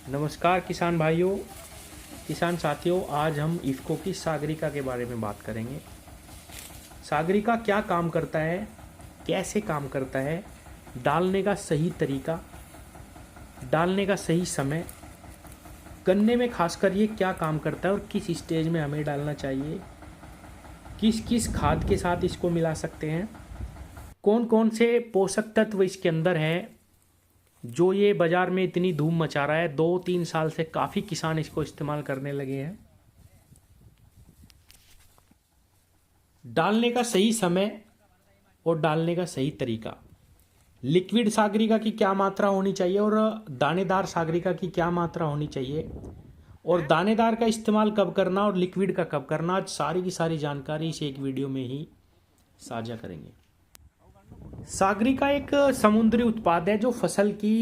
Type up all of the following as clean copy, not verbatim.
नमस्कार किसान भाइयों, किसान साथियों। आज हम इफ़को की सागरिका के बारे में बात करेंगे। सागरिका क्या काम करता है, कैसे काम करता है, डालने का सही तरीका, डालने का सही समय, गन्ने में खासकर ये क्या काम करता है और किस स्टेज में हमें डालना चाहिए, किस किस खाद के साथ इसको मिला सकते हैं, कौन कौन से पोषक तत्व इसके अंदर हैं जो ये बाज़ार में इतनी धूम मचा रहा है। 2-3 साल से काफ़ी किसान इसको इस्तेमाल करने लगे हैं। डालने का सही समय और डालने का सही तरीका, लिक्विड सागरिका की क्या मात्रा होनी चाहिए और दानेदार सागरिका की क्या मात्रा होनी चाहिए, और दानेदार का इस्तेमाल कब करना और लिक्विड का कब करना, आज सारी की सारी जानकारी इस एक वीडियो में ही साझा करेंगे। सागरिका एक समुद्री उत्पाद है जो फसल की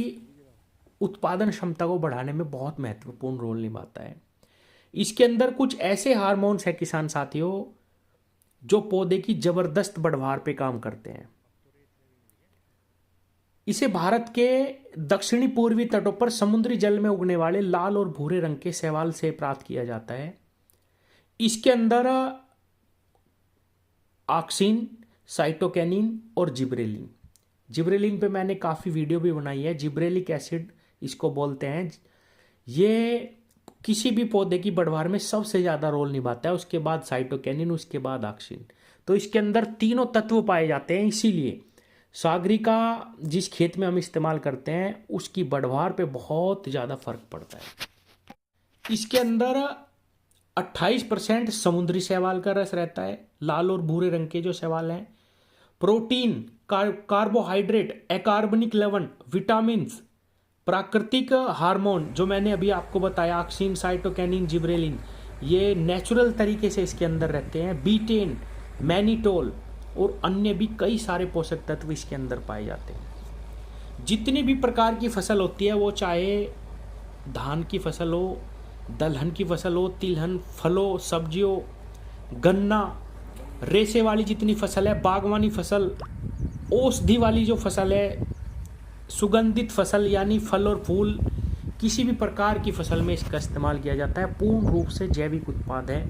उत्पादन क्षमता को बढ़ाने में बहुत महत्वपूर्ण रोल निभाता है। इसके अंदर कुछ ऐसे हार्मोन्स हैं किसान साथियों जो पौधे की जबरदस्त बढ़वार पे काम करते हैं। इसे भारत के दक्षिणी पूर्वी तटों पर समुद्री जल में उगने वाले लाल और भूरे रंग के शैवाल से प्राप्त किया जाता है। इसके अंदर ऑक्सिन, साइटोकिनिन और जिब्रेलिन। जिब्रेलिन पे मैंने काफ़ी वीडियो भी बनाई है। जिब्रेलिक एसिड इसको बोलते हैं। ये किसी भी पौधे की बढ़वार में सबसे ज़्यादा रोल निभाता है। उसके बाद साइटोकिनिन, उसके बाद ऑक्सिन। तो इसके अंदर तीनों तत्व पाए जाते हैं। इसीलिए सागरिका जिस खेत में हम इस्तेमाल करते हैं उसकी बढ़वार पे बहुत ज़्यादा फर्क पड़ता है। इसके अंदर 28% समुद्री शैवाल का रस रहता है, लाल और भूरे रंग के जो शैवाल हैं। प्रोटीन, कार्बोहाइड्रेट, अकार्बनिक लवण, विटामिन, प्राकृतिक हार्मोन जो मैंने अभी आपको बताया, ऑक्सिन, साइटोकिनिन, जिब्रेलिन, ये नेचुरल तरीके से इसके अंदर रहते हैं। बीटेन, मैनिटोल और अन्य भी कई सारे पोषक तत्व इसके अंदर पाए जाते हैं। जितनी भी प्रकार की फसल होती है, वो चाहे धान की फसल हो, दलहन की फसल हो, तिलहन, फलों, सब्जियों, गन्ना, रेशे वाली जितनी फसल है, बागवानी फसल, औषधि वाली जो फसल है, सुगंधित फसल यानी फल और फूल, किसी भी प्रकार की फसल में इसका इस्तेमाल किया जाता है। पूर्ण रूप से जैविक उत्पाद है।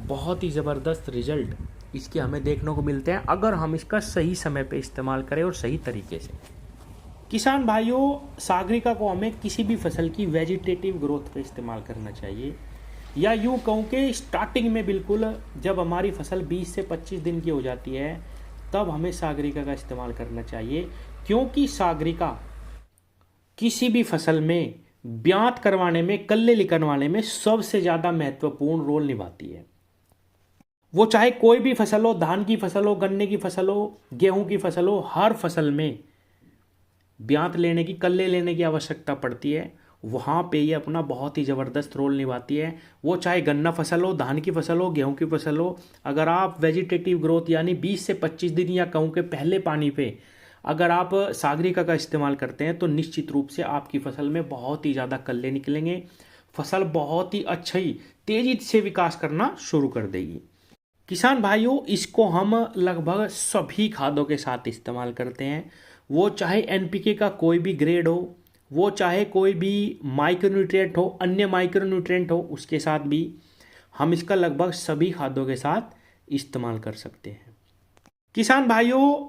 बहुत ही ज़बरदस्त रिजल्ट इसके हमें देखने को मिलते हैं अगर हम इसका सही समय पे इस्तेमाल करें और सही तरीके से। किसान भाइयों, सागरिका को हमें किसी भी फसल की वेजिटेटिव ग्रोथ पे इस्तेमाल करना चाहिए, या यूँ कहूँ कि स्टार्टिंग में बिल्कुल जब हमारी फसल 20 से 25 दिन की हो जाती है तब हमें सागरिका का इस्तेमाल करना चाहिए। क्योंकि सागरिका किसी भी फसल में ब्यात करवाने में, कल्ले निकलवाने में सबसे ज़्यादा महत्वपूर्ण रोल निभाती है। वो चाहे कोई भी फसल हो, धान की फसल हो, गन्ने की फसल हो, गेहूं की फसल हो, हर फसल में ब्यात लेने की, कल्ले लेने की आवश्यकता पड़ती है। वहाँ पे ये अपना बहुत ही ज़बरदस्त रोल निभाती है। वो चाहे गन्ना फसल हो, धान की फसल हो, गेहूं की फसल हो। अगर आप वेजिटेटिव ग्रोथ यानी 20 से 25 दिन या कहूँ के पहले पानी पे अगर आप सागरिका का इस्तेमाल करते हैं तो निश्चित रूप से आपकी फसल में बहुत ही ज़्यादा कल्ले निकलेंगे। फसल बहुत ही अच्छी तेज़ी से विकास करना शुरू कर देगी। किसान भाइयों, इसको हम लगभग सभी खादों के साथ इस्तेमाल करते हैं। वो चाहे एनपीके का कोई भी ग्रेड हो, वो चाहे कोई भी माइक्रोन्यूट्रिएंट हो, अन्य माइक्रोन्यूट्रिएंट हो, उसके साथ भी हम इसका लगभग सभी खादों के साथ इस्तेमाल कर सकते हैं। किसान भाइयों,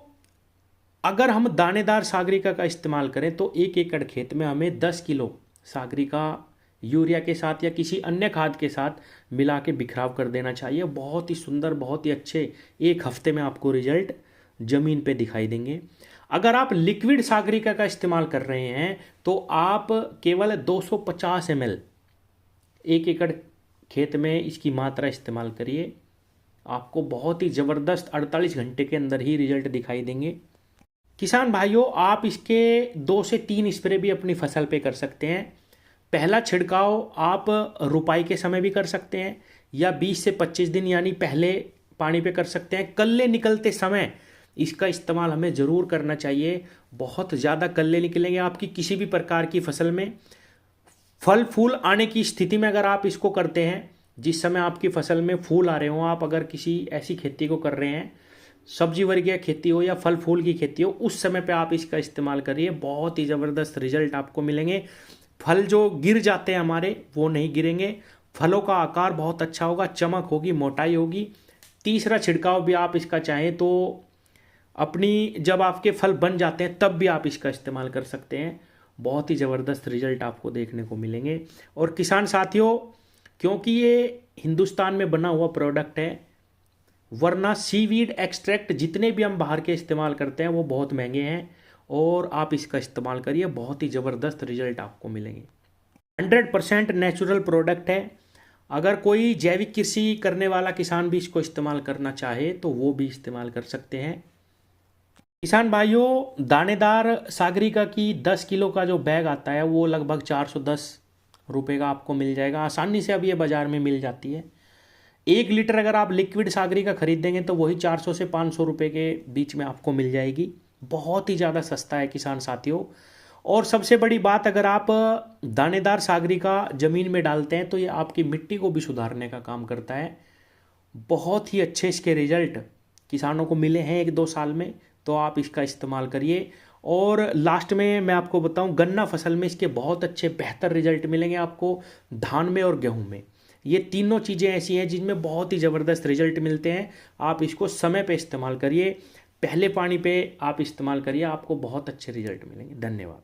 अगर हम दानेदार सागरिका का इस्तेमाल करें तो 1 एकड़ खेत में हमें 10 किलो सागरिका यूरिया के साथ या किसी अन्य खाद के साथ मिला के बिखराव कर देना चाहिए। बहुत ही सुंदर, बहुत ही अच्छे 1 हफ्ते में आपको रिजल्ट ज़मीन पे दिखाई देंगे। अगर आप लिक्विड सागरिका का इस्तेमाल कर रहे हैं तो आप केवल 250 ml 1 एकड़ खेत में इसकी मात्रा इस्तेमाल करिए। आपको बहुत ही ज़बरदस्त 48 घंटे के अंदर ही रिजल्ट दिखाई देंगे। किसान भाइयों, आप इसके 2 से 3 स्प्रे भी अपनी फसल पे कर सकते हैं। पहला छिड़काव आप रुपाई के समय भी कर सकते हैं या 20 से 25 दिन यानी पहले पानी पे कर सकते हैं। कल्ले निकलते समय इसका इस्तेमाल हमें ज़रूर करना चाहिए। बहुत ज़्यादा कल्ले निकलेंगे आपकी किसी भी प्रकार की फसल में। फल फूल आने की स्थिति में अगर आप इसको करते हैं, जिस समय आपकी फसल में फूल आ रहे हों, आप अगर किसी ऐसी खेती को कर रहे हैं, सब्जी वर्गीय खेती हो या फल फूल की खेती हो, उस समय पे आप इसका इस्तेमाल करिए। बहुत ही ज़बरदस्त रिजल्ट आपको मिलेंगे। फल जो गिर जाते हैं हमारे वो नहीं गिरेंगे, फलों का आकार बहुत अच्छा होगा, चमक होगी, मोटाई होगी। तीसरा छिड़काव भी आप इसका चाहें तो अपनी जब आपके फल बन जाते हैं तब भी आप इसका इस्तेमाल कर सकते हैं। बहुत ही ज़बरदस्त रिजल्ट आपको देखने को मिलेंगे। और किसान साथियों, क्योंकि ये हिंदुस्तान में बना हुआ प्रोडक्ट है, वरना सीवीड एक्सट्रैक्ट जितने भी हम बाहर के इस्तेमाल करते हैं वो बहुत महंगे हैं, और आप इसका इस्तेमाल करिए, बहुत ही ज़बरदस्त रिजल्ट आपको मिलेंगे। 100% नेचुरल प्रोडक्ट है। अगर कोई जैविक कृषि करने वाला किसान भी इसको इस्तेमाल करना चाहे तो वो भी इस्तेमाल कर सकते हैं। किसान भाइयों, दानेदार सागरिका की 10 किलो का जो बैग आता है वो लगभग 410 रुपये का आपको मिल जाएगा। आसानी से अब ये बाज़ार में मिल जाती है। 1 लीटर अगर आप लिक्विड सागरिका खरीदेंगे तो वही 400 से 500 रुपये के बीच में आपको मिल जाएगी। बहुत ही ज़्यादा सस्ता है किसान साथियों। और सबसे बड़ी बात, अगर आप दानेदार सागरिका ज़मीन में डालते हैं तो ये आपकी मिट्टी को भी सुधारने का काम करता है। बहुत ही अच्छे इसके रिजल्ट किसानों को मिले हैं 1-2 साल में, तो आप इसका इस्तेमाल करिए। और लास्ट में मैं आपको बताऊं, गन्ना फसल में इसके बहुत अच्छे बेहतर रिजल्ट मिलेंगे आपको, धान में और गेहूं में। ये तीनों चीज़ें ऐसी हैं जिनमें बहुत ही ज़बरदस्त रिजल्ट मिलते हैं। आप इसको समय पे इस्तेमाल करिए, पहले पानी पे आप इस्तेमाल करिए, आपको बहुत अच्छे रिजल्ट मिलेंगे। धन्यवाद।